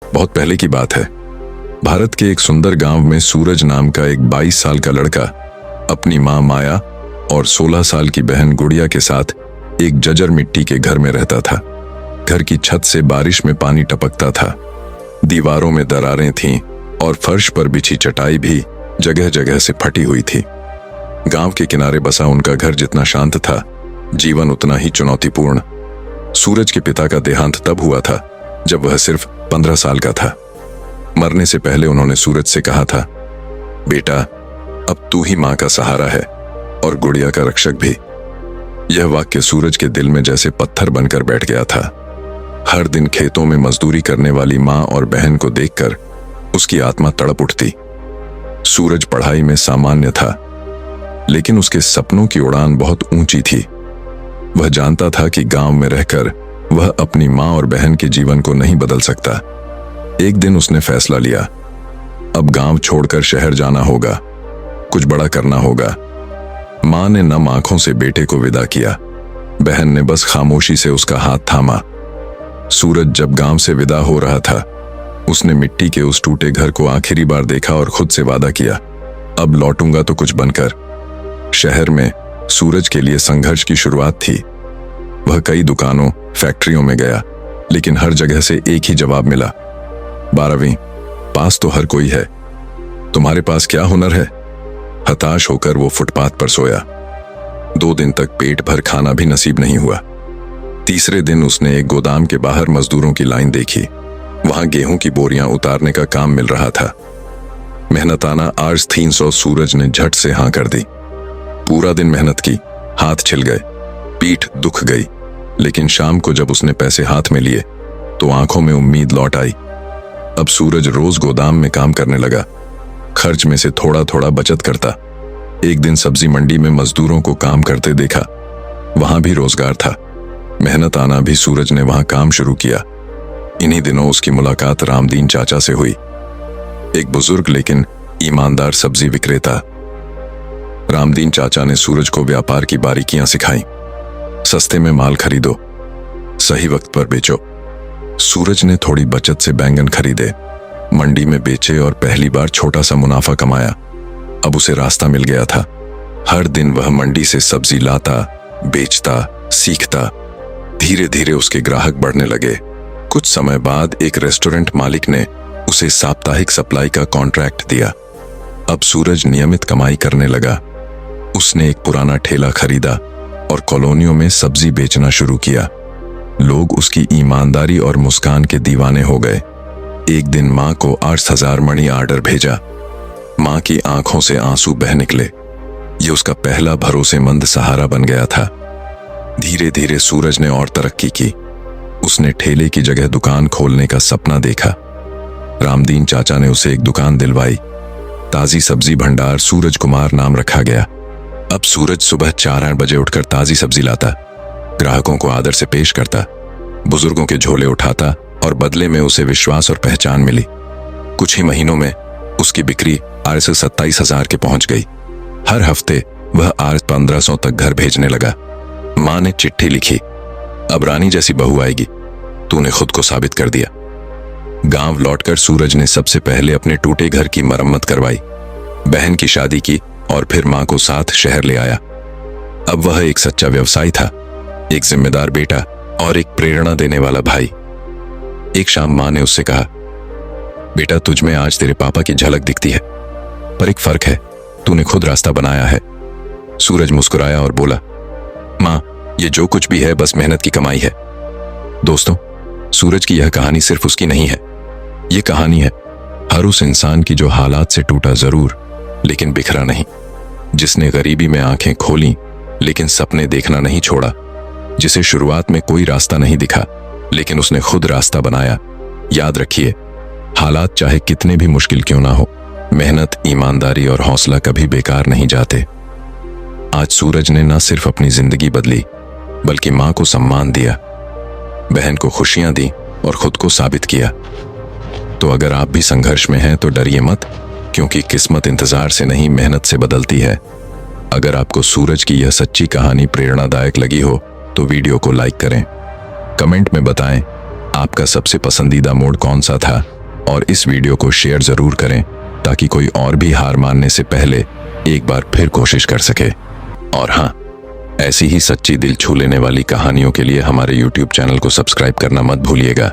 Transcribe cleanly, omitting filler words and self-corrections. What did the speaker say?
बहुत पहले की बात है। भारत के एक सुंदर गांव में सूरज नाम का एक 22 साल का लड़का अपनी मां माया और 16 साल की बहन गुड़िया के साथ एक जर्जर मिट्टी के घर में रहता था। घर की छत से बारिश में पानी टपकता था, दीवारों में दरारें थीं और फर्श पर बिछी चटाई भी जगह जगह से फटी हुई थी। गांव के किनारे बसा उनका घर जितना शांत था, जीवन उतना ही चुनौतीपूर्ण। सूरज के पिता का देहांत तब हुआ था जब वह सिर्फ 15 साल का था। मरने से पहले उन्होंने सूरज से कहा था, बेटा अब तू ही मां का सहारा है और गुड़िया का रक्षक भी। यह वाक्य सूरज के दिल में जैसे पत्थर बनकर बैठ गया था। हर दिन खेतों में मजदूरी करने वाली मां और बहन को देखकर उसकी आत्मा तड़प उठती। सूरज पढ़ाई में सामान्य था, लेकिन उसके सपनों की उड़ान बहुत ऊंची थी। वह जानता था कि गांव में रहकर वह अपनी मां और बहन के जीवन को नहीं बदल सकता। एक दिन उसने फैसला लिया, अब गांव छोड़कर शहर जाना होगा, कुछ बड़ा करना होगा। मां ने नम आंखों से बेटे को विदा किया, बहन ने बस खामोशी से उसका हाथ थामा। सूरज जब गांव से विदा हो रहा था, उसने मिट्टी के उस टूटे घर को आखिरी बार देखा और खुद से वादा किया, अब लौटूंगा तो कुछ बनकर। शहर में सूरज के लिए संघर्ष की शुरुआत थी। वह कई दुकानों, फैक्ट्रियों में गया, लेकिन हर जगह से एक ही जवाब मिला, 12वीं पास तो हर कोई है, तुम्हारे पास क्या हुनर है। हताश होकर वो फुटपाथ पर सोया। 2 दिन तक पेट भर खाना भी नसीब नहीं हुआ। तीसरे दिन उसने एक गोदाम के बाहर मजदूरों की लाइन देखी। वहां गेहूं की बोरियां उतारने का काम मिल रहा था। मेहनताना आज 300 सूरज ने झट से हां कर दी। पूरा दिन मेहनत की, हाथ छिल गए, पीठ दुख गई, लेकिन शाम को जब उसने पैसे हाथ में लिए तो आंखों में उम्मीद लौट आई। अब सूरज रोज गोदाम में काम करने लगा, खर्च में से थोड़ा थोड़ा बचत करता। एक दिन सब्जी मंडी में मजदूरों को काम करते देखा, वहां भी रोजगार था। मेहनत आना भी सूरज ने वहां काम शुरू किया। इन्हीं दिनों उसकी मुलाकात रामदीन चाचा से हुई, एक बुजुर्ग लेकिन ईमानदार सब्जी विक्रेता। रामदीन चाचा ने सूरज को व्यापार की बारीकियां सिखाई। सस्ते में माल खरीदो, सही वक्त पर बेचो। सूरज ने थोड़ी बचत से बैंगन खरीदे, मंडी में बेचे और पहली बार छोटा सा मुनाफा कमाया। अब उसे रास्ता मिल गया था। हर दिन वह मंडी से सब्जी लाता, बेचता, सीखता। धीरे धीरे उसके ग्राहक बढ़ने लगे। कुछ समय बाद एक रेस्टोरेंट मालिक ने उसे साप्ताहिक सप्लाई का कॉन्ट्रैक्ट दिया। अब सूरज नियमित कमाई करने लगा। उसने एक पुराना ठेला खरीदा और कॉलोनियों में सब्जी बेचना शुरू किया। लोग उसकी ईमानदारी और मुस्कान के दीवाने हो गए। एक दिन मां को 8000 मणि आर्डर भेजा। मां की आंखों से आंसू बह निकले। ये उसका पहला भरोसेमंद सहारा बन गया था। धीरे धीरे सूरज ने और तरक्की की। उसने ठेले की जगह दुकान खोलने का सपना देखा। रामदीन चाचा ने उसे एक दुकान दिलवाई। ताजी सब्जी भंडार सूरज कुमार नाम रखा गया। अब सूरज सुबह 4-8 बजे उठकर ताजी सब्जी लाता, ग्राहकों को आदर से पेश करता, बुजुर्गों के झोले उठाता और बदले में उसे विश्वास और पहचान मिली। कुछ ही महीनों में उसकी बिक्री 27,000 के पहुंच गई। हर हफ्ते वह 1500 तक घर भेजने लगा। मां ने चिट्ठी लिखी, अब रानी जैसी बहू आएगी, तूने खुद को साबित कर दिया। गांव लौटकर सूरज ने सबसे पहले अपने टूटे घर की मरम्मत करवाई, बहन की शादी की और फिर मां को साथ शहर ले आया। अब वह एक सच्चा व्यवसायी था, एक जिम्मेदार बेटा और एक प्रेरणा देने वाला भाई। एक शाम मां ने उससे कहा, बेटा तुझ में आज तेरे पापा की झलक दिखती है, पर एक फर्क है, तूने खुद रास्ता बनाया है। सूरज मुस्कुराया और बोला, मां ये जो कुछ भी है बस मेहनत की कमाई है। दोस्तों, सूरज की यह कहानी सिर्फ उसकी नहीं है, ये कहानी है हर उस इंसान की जो हालात से टूटा जरूर लेकिन बिखरा नहीं, जिसने गरीबी में आंखें खोली लेकिन सपने देखना नहीं छोड़ा, जिसे शुरुआत में कोई रास्ता नहीं दिखा लेकिन उसने खुद रास्ता बनाया। याद रखिए, हालात चाहे कितने भी मुश्किल क्यों ना हो, मेहनत, ईमानदारी और हौसला कभी बेकार नहीं जाते। आज सूरज ने न सिर्फ अपनी जिंदगी बदली बल्कि मां को सम्मान दिया, बहन को खुशियां दी और खुद को साबित किया। तो अगर आप भी संघर्ष में हैं तो डरिए मत, क्योंकि किस्मत इंतजार से नहीं मेहनत से बदलती है। अगर आपको सूरज की यह सच्ची कहानी प्रेरणादायक लगी हो तो वीडियो को लाइक करें, कमेंट में बताएं आपका सबसे पसंदीदा मोड कौन सा था, और इस वीडियो को शेयर जरूर करें ताकि कोई और भी हार मानने से पहले एक बार फिर कोशिश कर सके। और हाँ, ऐसी ही सच्ची दिल छू लेने वाली कहानियों के लिए हमारे YouTube चैनल को सब्सक्राइब करना मत भूलिएगा।